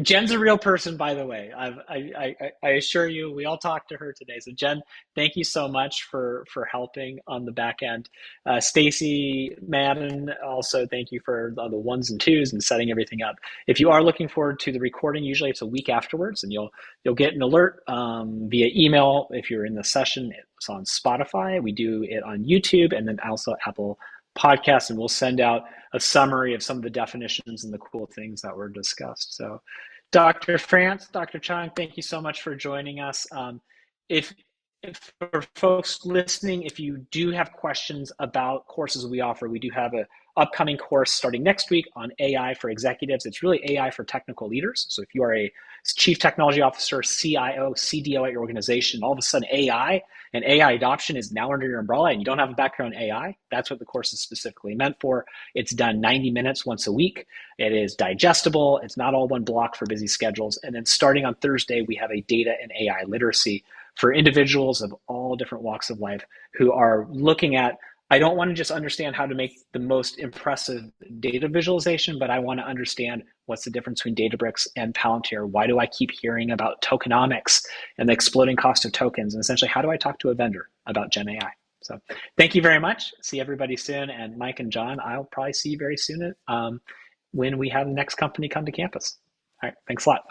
Speaker 1: Jen's a real person, by the way. I assure you, we all talked to her today. So Jen, thank you so much for helping on the back end. Stacy Madden, also thank you for the ones and twos and setting everything up. If you are looking forward to the recording, usually it's a week afterwards, and you'll get an alert via email if you're in the session. It's on Spotify. We do it on YouTube and then also Apple Podcasts, and we'll send out a summary of some of the definitions and the cool things that were discussed. So Dr. France, Dr. Chang, thank you so much for joining us. If for folks listening, if you do have questions about courses we offer, we do have an upcoming course starting next week on AI for executives. It's really AI for technical leaders. So if you are a chief technology officer, CIO, CDO at your organization, all of a sudden AI and AI adoption is now under your umbrella and you don't have a background in AI, that's what the course is specifically meant for. It's done 90 minutes once a week. It is digestible. It's not all one block for busy schedules. And then starting on Thursday, we have a data and AI literacy for individuals of all different walks of life who are looking at, I don't want to just understand how to make the most impressive data visualization, but I want to understand what's the difference between Databricks and Palantir. Why do I keep hearing about tokenomics and the exploding cost of tokens? And essentially, how do I talk to a vendor about Gen AI? So thank you very much. See everybody soon. And Mike and John, I'll probably see you very soon when we have the next company come to campus. All right, thanks a lot.